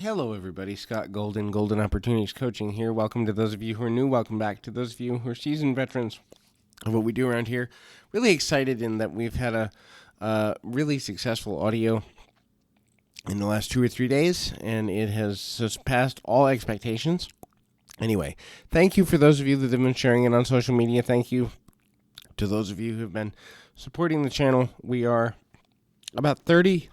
Hello, everybody. Scott Golden, Golden Opportunities Coaching here. Welcome to those of you who are new. Welcome back to those of you who are seasoned veterans of what we do around here. Really excited in that we've had a really successful audio in the last 2 or 3 days, and it has surpassed all expectations. Anyway, thank you for those of you that have been sharing it on social media. Thank you to those of you who have been supporting the channel. We are about 30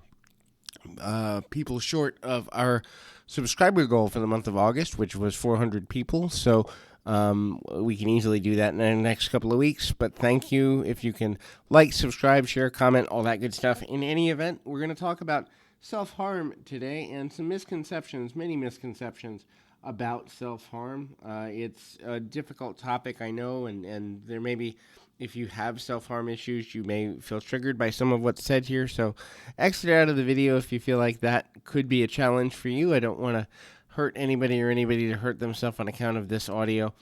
people short of our subscriber goal for the month of August, which was 400 people. So we can easily do that in the next couple of weeks. But thank you if you can like, subscribe, share, comment, all that good stuff. In any event, we're going to talk about self-harm today and some misconceptions, many misconceptions about self-harm. It's a difficult topic, I know, and there may be, if you have self-harm issues, you may feel triggered by some of what's said here. So exit out of the video if you feel like that could be a challenge for you. I don't want to hurt anybody or anybody to hurt themselves on account of this audio.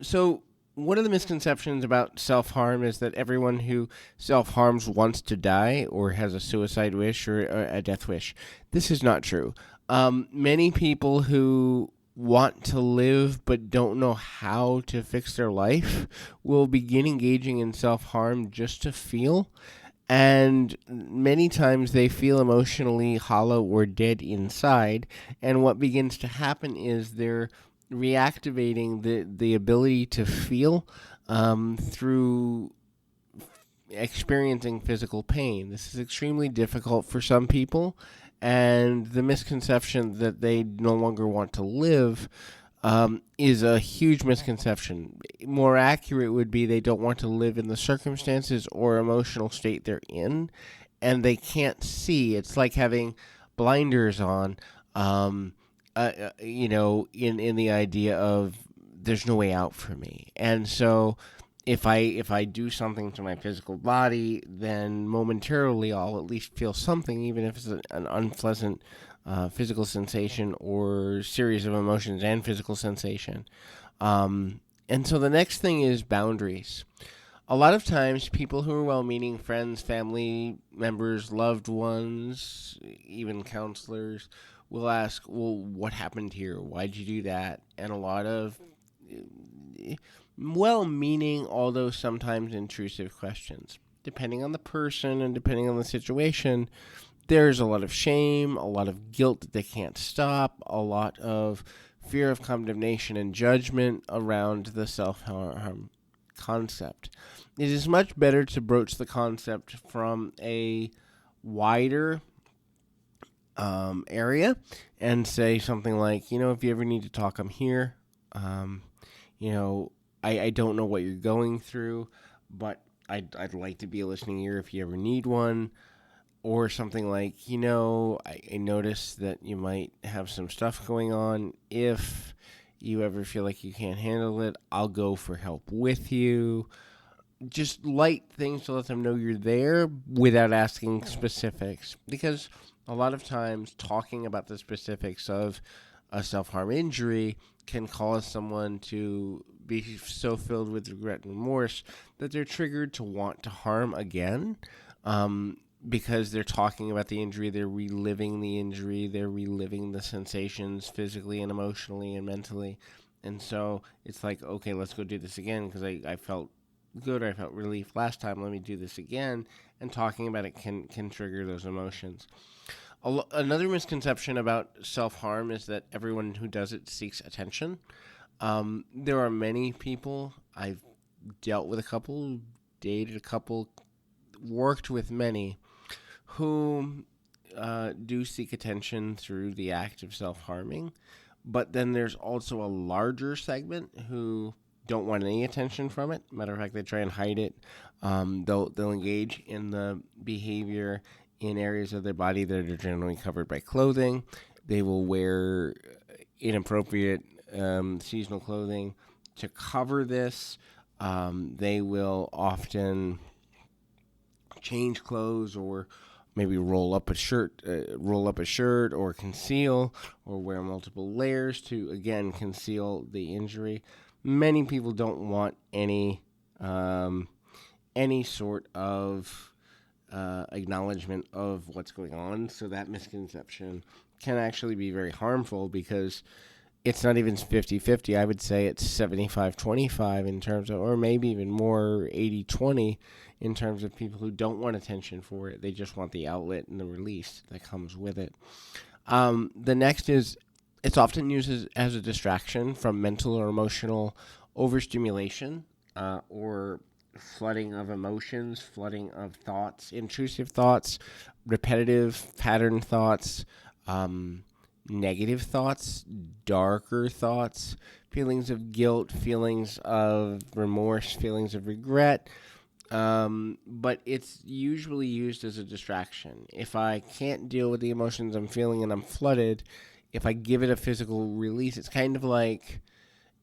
So one of the misconceptions about self-harm is that everyone who self-harms wants to die or has a suicide wish or a death wish. This is not true. Many people who want to live but don't know how to fix their life will begin engaging in self-harm just to feel. And many times they feel emotionally hollow or dead inside. And what begins to happen is they're reactivating the ability to feel through experiencing physical pain. This is extremely difficult for some people. And the misconception that they no longer want to live is a huge misconception. More accurate would be they don't want to live in the circumstances or emotional state they're in, and they can't see. It's like having blinders on, in the idea of there's no way out for me. And so if I do something to my physical body, then momentarily I'll at least feel something, even if it's an unpleasant physical sensation or series of emotions and physical sensation. And so the next thing is boundaries. A lot of times people who are well-meaning, friends, family members, loved ones, even counselors, will ask, well, what happened here? Why'd you do that? And a lot of well-meaning, although sometimes intrusive questions. Depending on the person and depending on the situation, there's a lot of shame, a lot of guilt that they can't stop, a lot of fear of condemnation and judgment around the self-harm concept. It is much better to broach the concept from a wider area and say something like, if you ever need to talk, I'm here. I don't know what you're going through, but I'd like to be a listening ear if you ever need one. Or something like, I noticed that you might have some stuff going on. If you ever feel like you can't handle it, I'll go for help with you. Just light things to let them know you're there without asking specifics. Because a lot of times talking about the specifics of a self-harm injury can cause someone to be so filled with regret and remorse that they're triggered to want to harm again. Because they're talking about the injury, they're reliving the injury, they're reliving the sensations physically and emotionally and mentally. And so it's like, okay, let's go do this again because I felt good, I felt relief last time, let me do this again. And talking about it can trigger those emotions. Another misconception about self-harm is that everyone who does it seeks attention. There are many people, I've dealt with a couple, dated a couple, worked with many, who do seek attention through the act of self-harming. But then there's also a larger segment who don't want any attention from it. Matter of fact, they try and hide it. They'll engage in the behavior in areas of their body that are generally covered by clothing. They will wear inappropriate seasonal clothing to cover this. They will often change clothes or maybe roll up a shirt or conceal or wear multiple layers to, again, conceal the injury. Many people don't want any sort of acknowledgement of what's going on, so that misconception can actually be very harmful because it's not even 50-50. I would say it's 75-25 in terms of, or maybe even more 80-20 in terms of people who don't want attention for it. They just want the outlet and the release that comes with it. The next is it's often used as a distraction from mental or emotional overstimulation or flooding of emotions, flooding of thoughts, intrusive thoughts, repetitive pattern thoughts, negative thoughts, darker thoughts, feelings of guilt, feelings of remorse, feelings of regret. But it's usually used as a distraction. If I can't deal with the emotions I'm feeling and I'm flooded, if I give it a physical release, it's kind of like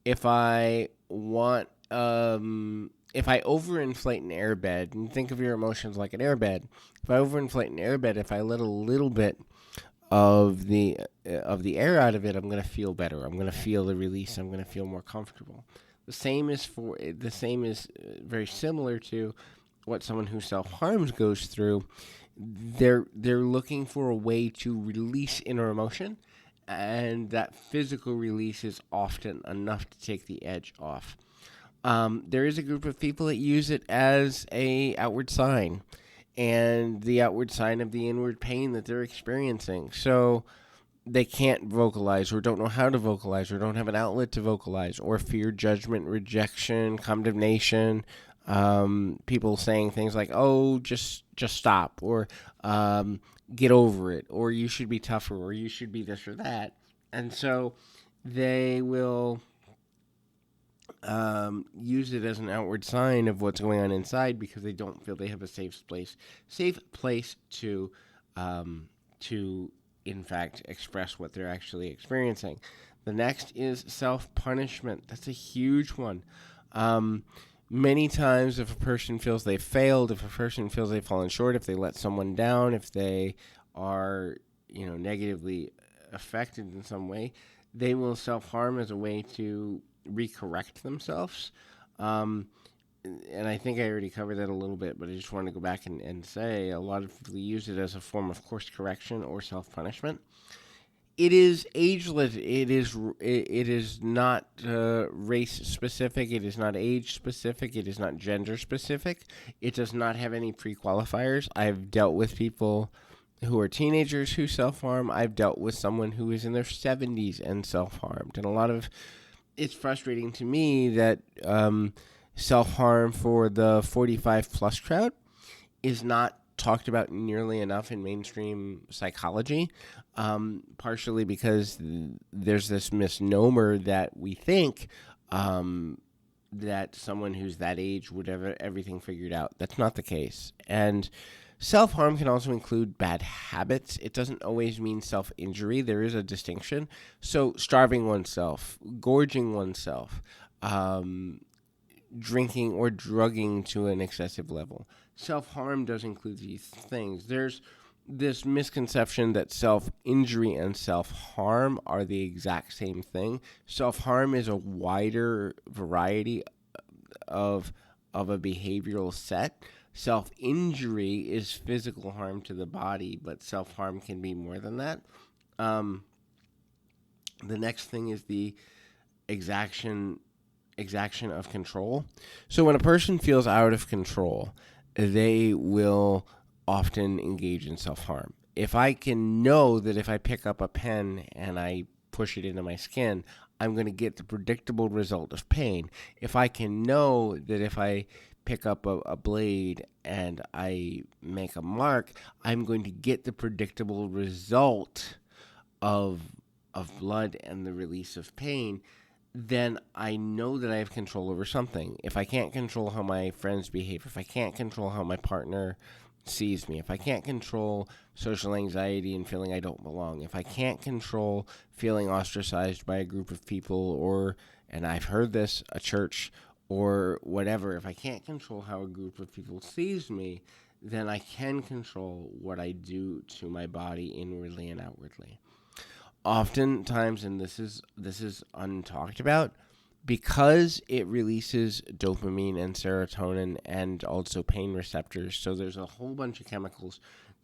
if I want, if I overinflate an airbed, and think of your emotions like an airbed. If I overinflate an airbed, if I let a little bit of the air out of it, I'm going to feel better. I'm going to feel the release. I'm going to feel more comfortable. The same is very similar to what someone who self-harms goes through. They're looking for a way to release inner emotion, and that physical release is often enough to take the edge off. There is a group of people that use it as a outward sign, and the outward sign of the inward pain that they're experiencing. So they can't vocalize or don't know how to vocalize or don't have an outlet to vocalize or fear judgment, rejection, condemnation, people saying things like, oh, just stop, or get over it, or you should be tougher, or you should be this or that. And so they will use it as an outward sign of what's going on inside because they don't feel they have a safe place to in fact express what they're actually experiencing. The next is self-punishment. That's a huge one. Many times if a person feels they've failed, if a person feels they've fallen short, if they let someone down, if they are, negatively affected in some way, they will self-harm as a way to recorrect themselves. And I think I already covered that a little bit, but I just want to go back and say a lot of people use it as a form of course correction or self-punishment. It is ageless. It is not race specific. It is not age specific. It is not gender specific. It does not have any pre-qualifiers. I've dealt with people who are teenagers who self-harm. I've dealt with someone who is in their 70s and self-harmed. And it's frustrating to me that self-harm for the 45-plus crowd is not talked about nearly enough in mainstream psychology, partially because there's this misnomer that we think that someone who's that age would have everything figured out. That's not the case. And self-harm can also include bad habits. It doesn't always mean self-injury. There is a distinction. So starving oneself, gorging oneself, drinking or drugging to an excessive level. Self-harm does include these things. There's this misconception that self-injury and self-harm are the exact same thing. Self-harm is a wider variety of a behavioral set. Self-injury is physical harm to the body, but self-harm can be more than that. The next thing is the exaction of control. So when a person feels out of control, they will often engage in self-harm. If I can know that if I pick up a pen and I push it into my skin, I'm going to get the predictable result of pain. If I can know that if I pick up a blade and I make a mark, I'm going to get the predictable result of blood and the release of pain, then I know that I have control over something. If I can't control how my friends behave, if I can't control how my partner sees me, if I can't control social anxiety and feeling I don't belong, if I can't control feeling ostracized by a group of people or, and I've heard this, a church or whatever, if I can't control how a group of people sees me, then I can control what I do to my body inwardly and outwardly. Oftentimes, and this is untalked about, because it releases dopamine and serotonin and also pain receptors, so there's a whole bunch of chemicals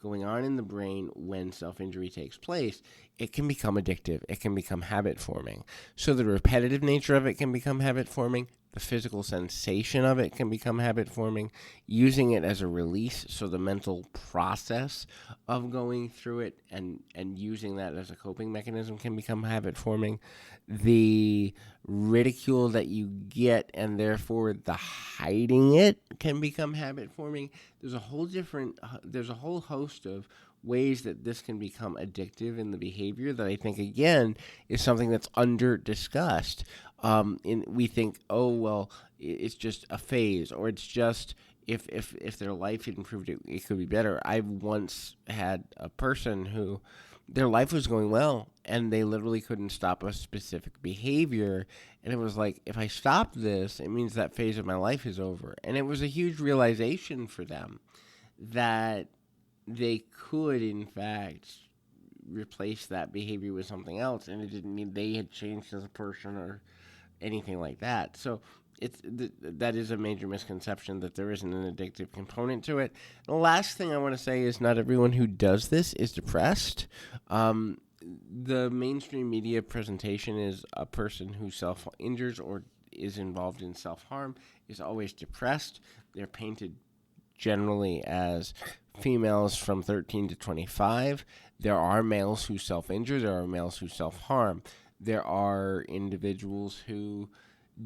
going on in the brain when self-injury takes place, it can become addictive. It can become habit forming. So the repetitive nature of it can become habit forming. The physical sensation of it can become habit forming. Using it as a release, so the mental process of going through it and using that as a coping mechanism can become habit forming. The ridicule that you get and therefore the hiding it can become habit forming. There's a whole host of ways that this can become addictive in the behavior that I think, again, is something that's under discussed. We think, oh, well, it's just a phase, or it's just if their life improved, it could be better. I once had a person who their life was going well, and they literally couldn't stop a specific behavior. And it was like, if I stop this, it means that phase of my life is over. And it was a huge realization for them that they could, in fact, replace that behavior with something else, and it didn't mean they had changed as a person or anything like that. So that is a major misconception, that there isn't an addictive component to it. The last thing I want to say is not everyone who does this is depressed. The mainstream media presentation is a person who self-injures or is involved in self-harm is always depressed. They're painted generally as females from 13 to 25. There are males who self-injure. There are males who self-harm. There are individuals who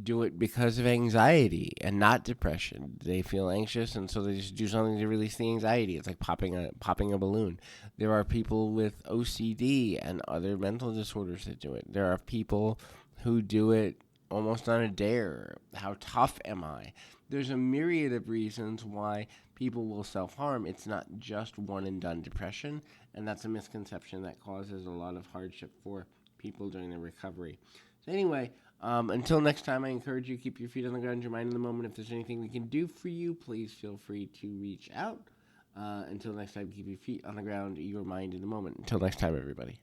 do it because of anxiety and not depression. They feel anxious, and so they just do something to release the anxiety. It's like popping a balloon. There are people with OCD and other mental disorders that do it. There are people who do it almost on a dare. How tough am I? There's a myriad of reasons why people will self-harm. It's not just one-and-done depression, and that's a misconception that causes a lot of hardship for people during their recovery. So anyway, until next time, I encourage you to keep your feet on the ground, your mind in the moment. If there's anything we can do for you, please feel free to reach out. Until next time, keep your feet on the ground, your mind in the moment. Until next time, everybody.